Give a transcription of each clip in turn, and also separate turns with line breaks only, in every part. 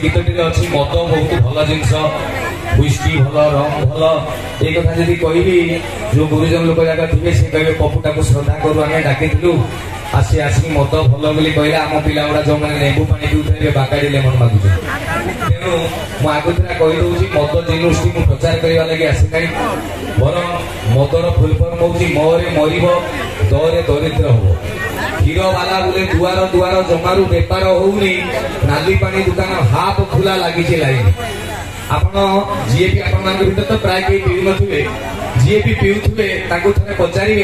गीतटी अच्छी मद बहुत भल जिनस व्हिस्की भल रम भल ये कथा जदि कहबी जो गुरुजन लोक जाक थे से कहे पपुटा को श्रद्धा करू आम डाकी आसी आसिक मद भल बोली कहले आम पिला गुड़ा जो मैंने लेंबू पानी पिउथे बाकाड़ी लेमन मागुचे तेणु मुझे आगुरा कहीदे मद जिनिस मुझे प्रचार करने लगे आसी ना बर मदर फुल फर्म हूँ मरे मर दरे दरिद्र हम क्षीर वाला बोले दुआर दुआर जमारू बेपार होनी नाली पानी दुकान हाफ खुला लगी लाइन आप जी भी आप तो प्राय कई पीऊ नुवे जी भी पीऊे थे पचारे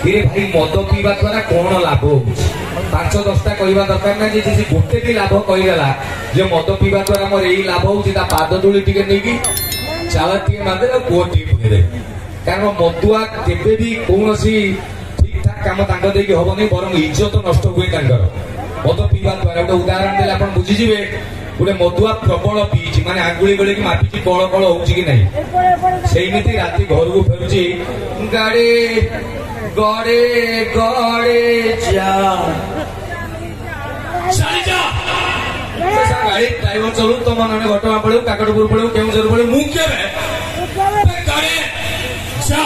कि भाई मद पीवा द्वारा कौन लाभ हो 5-10टा कहवा दरकार ना जी गोटे भी लाभ कहीदेला जो मद पीवा द्वारा मोर यही लाभ हो पाद दूली टे नहीं चाल टे मारदे पुओ टे पुदे कारण मदुआ केबे भी कौन ठीक ठाक काम देखिए हम बर इज्जत नष्ट हुए मद पीवा द्वारा गोटे उदाहरण देते आप बुझीजे गोटे मदुआ प्रबल पीची माने आंगुली गले मापिची कल कल होउची कि नहीं सेमिति राति घर को फेरुची गाड़े गड़े गड़े जा चली जा ऐसा गाड़ी ड्राइवर चलू तो मन घटना पड़ू काकटपुर पड़ू केउझर पड़ू मु के गाड़ी जा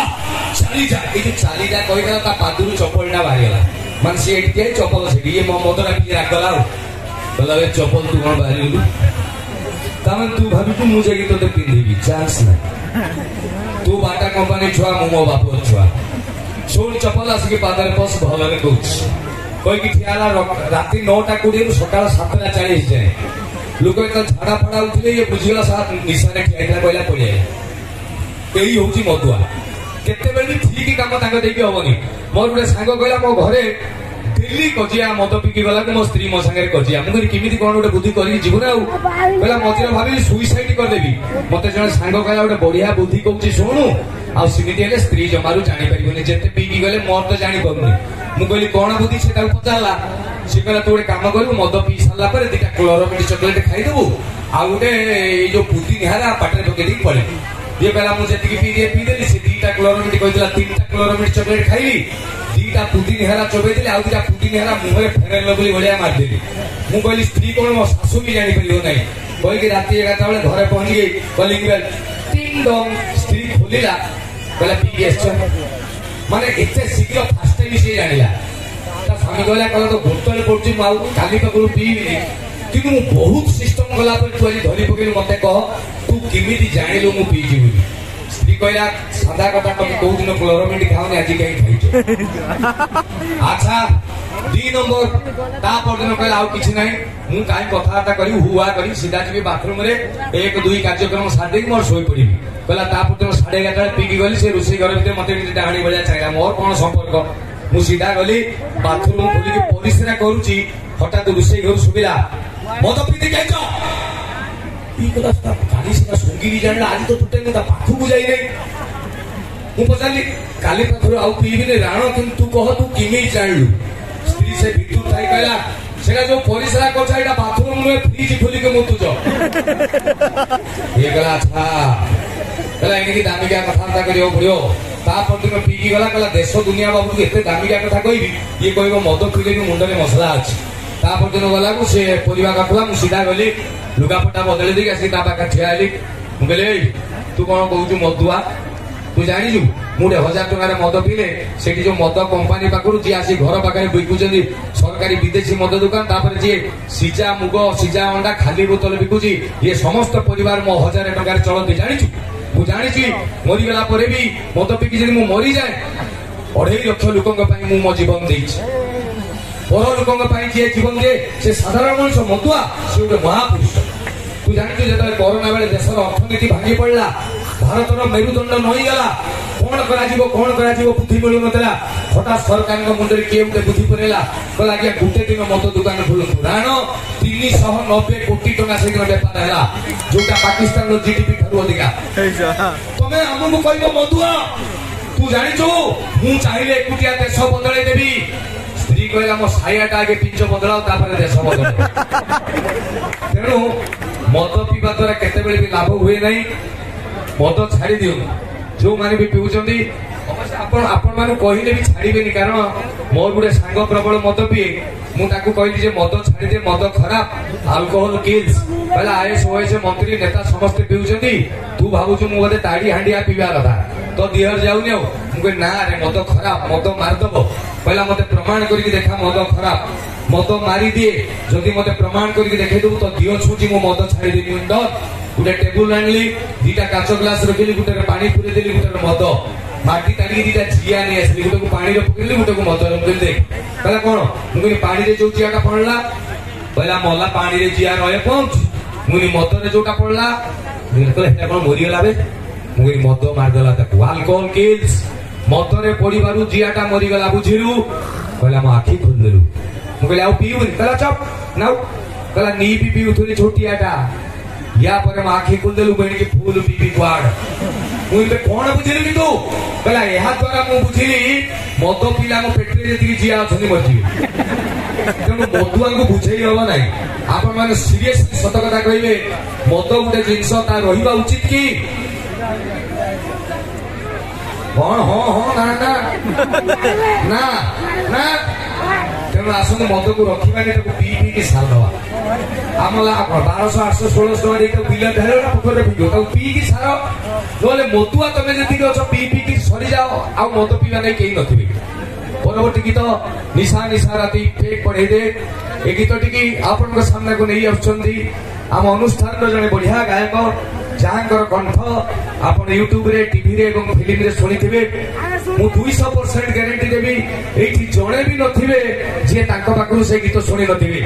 चली जा ये चली जा कही ता पादुरु चप्पलटा बाहरीगला मान सी एठी चप्पल से ये मदरा पी रागला कहला चप्पल तू कौन बाहरी तमें तू भाभी तू मुझे कि तो पिंधि चांस ना तू बाटा कंपनी छुआ मो बाप छुआ छोड़ चप्पल आसिक पादर पस भल कहीकि ठिया राति 9:20 सकाल 7:40 जाए लोक झाड़ा फड़ा उठे ये बुझीगला साथ निशाने ठिया कहला पड़े यही हूँ मदुआ केते ठीक काम देखिए हेनी मोर गोटे सांग कहला मो घरे डेली कजिया मद पिकी गला मो स्त्री मो सागर कजिया मुझे किमी कौन गोटे बुद्धि कर ना मझे भावी सुइसाइड करदेवी मत जो सांग कहला गोटे बढ़िया बुद्धि कौन शुणु आमती स्त्री जमारू जापर जिते पीकी गले मोर तो जापरुनी मुझे कहली कौन बुद्धि से पचारा सी कहला तू गोटे कम करू मद पी सारा पर 2टा क्लोरोमिट चॉकलेट खाईदेबू आ गोटे जो बुद्धि निहारा पाटे पकई पड़े ये कहला मुझे पीदेली से 2टा क्लोरोमिट कहला 3टा क्लोरोमिट चॉकलेट खाइली 2टा पुदी निहारा चोबेदेली आ 2टा पुदी निहारा मुहरे फेरेल बोली भलिया मारदेली मु कहली स्त्री कौन मो सासू भी जानी परियो नहीं कहीकि राति 11टा बेले घरे पहुंची गई कलिंग बेल टिंग डोंग स्त्री खोलिला कहला पी माने एते शीघ्र फास्ट टाइम से जानिला ता स्वामी कहला कहला तो बोतल पड़ची माउ काली पकड़ू पीबी कि मु बहुत सिस्टम गला पर तू आज धरी पकेलु मते कह तू किमिति जानिलु मु पीजी बोली स्त्री कहला सादा कथा कभी कौ दिन क्लोरोमिट खाओनी आज कहीं खाई अच्छा 2 नंबर ता परदिन कहला आउ किछि नाही मु काई कथाता करी हुआ करी सीधा जी बाथरूम रे 1-2 कार्यक्रम सादे मोर सोई पड़ीबी कहला ता परदिन 11:30 पीकी गली से रोसई घर भीतर मते डाणी बजा चाहिला मोर कोन संपर्क मु सीधा गली बाथरूम खोली के परिस्रा करूची हठात रोसई घर सुबिला मद पीते जाइछ गाड़ी सीधा सुंगी जाना आज तो टूटे नहीं पाखु को जाई नहीं मु पचारि काली पाखर आउ पीबी नहीं राण कि तू कह तू किमी जानलु स्त्री से भितुर थाई कहला सेटा जो परिसरा करछा एटा बाथरूम में फ्रिज खोली के मुतुज ये गला अच्छा कहला इनकी दामिका कथा करियो पड़ियो ता परदिन पीकी गला कहला देश दुनिया बाबू को एते दामिका कथा कहबी ये कहबो मद पीले के मुंडे मसला अछि ता परदिन गला को से परिवा काटला मु सीधा गली लुगापटा बदली दी आसी पाखे ठिया मु कहली तू कौन कहू मदुआ तू जानी मुझे 1000 टकर मद पीले से जो मद कंपानी पाखु जी आसी घर पाखे बिकुंट सरकारी विदेशी मद दुकान तापर जी सीजा मुग सीजा अंडा खाली बोतल बिकुची ये समस्त परिवार मो 1000 टकर चलती जानी मु जानी मरीगला भी मद पिकी मु मरी जाए 2.5 लाख लोक मो जीवन देछि पर लोक जी जीवन दे से साधारण मनुष्य मदुआ से गोटे महापुरुष तू जानते जो कोरोना बेले देशर अर्थनीति भांगी पड़ा भारतर मेरुदंड नईगला कौन करा बुद्धि मिलू ना हठात सरकार मुंडे किए गोटे बुद्धि पड़ेगा कहला आज्ञा गोटे दिन मद दुकान खोलतु राण 390 कोटी टका से बेपार है जोटा पाकिस्तान जीडीपी ठार अधिका तुम आमको कह मदुआ तू जाचु मु चाहिए एकुटिया देश बदल देवी स्त्री कहला मो सायाटा आगे पिंच बदलाओ देश बदल तेणु मद पीवा द्वारा केते भी लाभ हुए नहीं मद छाड़ी दियो जो माने भी पीउचंदी अवश्य आपण मानु कहिले भी छाड़ीबेनी कारण मोर गुडे सांग प्रबल मद पिए मु ताकू कहली जे मद छाड़ी दे मद खराब अल्कोहल किल्स पहला आईएएस ओएस मंत्री नेता समस्ते पीउछंती तू भाबुछु मु बोधे ताड़ी हांडिया पीवा कथा तो दिहर जाउनी मुझे ना रे मद खराब मद मारदब पहला मत प्रमाण करके देखा मद खराब मद मारी दिए जदि मत प्रमाण करके देखे देबू तो दिह छुची मो मद छाड़ी देबी डर गोटे टेबुल आनली दीटा काच ग्लास रखिली गोटे पानी पुरे देली गोटे मद माटी ताड़ी दीटा जिया नहीं आसली गोटे को पानी पकेली गोटे को मद रखिली देख कहला कौन मुझे पानी रे जो जियाटा पड़ला पहला मला पानी रे जिया रहे पहुंच मुझे मद रे जोटा पड़ला कहला कौन मरीगला बे मुझे मद मारदेला ताकू अल्कोहल किल्स मद रे पड़िबारु जियाटा मरीगला बुझिलु कहला मो आखि खोलदेलु मु कहले आउ पीउनी कहला चप नाउ कहला नी पी पीउथुनी छोटियाटा या पर आखि खोलदेलु बेणी के फूल पी क्वाड मुझे कौन बुझिलु कि तू कहला यहा द्वारा मु बुझिली मद पीला मो पेटरे जेतिकी जिया अछनी मरजी तेणु मदुआ को बुझे हम ना आपण मैंने सीरियस सत कथा कहे मद गोटे जिनस रहा उचित कि कौन हाँ हाँ ना ना ना ना तेणु आसतु मद को रखा पी पी कि सारदवा आमला 1200 800 1600 टका बिल ढाल पोखर पी पी कि सार ना मदुआ तुम जी अच्छ पी पी कि सरी जाओ आ मद पीवा नहीं कहीं नथिबे परवर्ती गीत निशा निशा राति फेक पढ़े दे ए गीत टी आपण सामना को नहीं आम अनुष्ठान जड़े बढ़िया गायक जहाँ कंठ आप यूट्यूब रे टीवी रे फिल्म रे शुणी मु 200% ग्यारंटी देवी ये जड़े भी नथिबे जे तांको पाखु से गीत शुणी नथिबे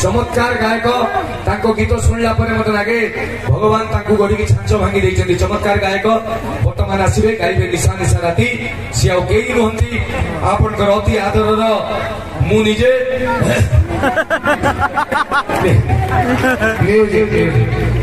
चमत्कार गायक गीत शुणला मत लगे भगवान तांको गढ़ी की छांच भांगी देइछन्ती चमत्कार गायक वर्तमान आसबे गाइबे निशा निशा राति सी आउ केही नहंती आपनकर अति आदरर मु निजे म्यूजिक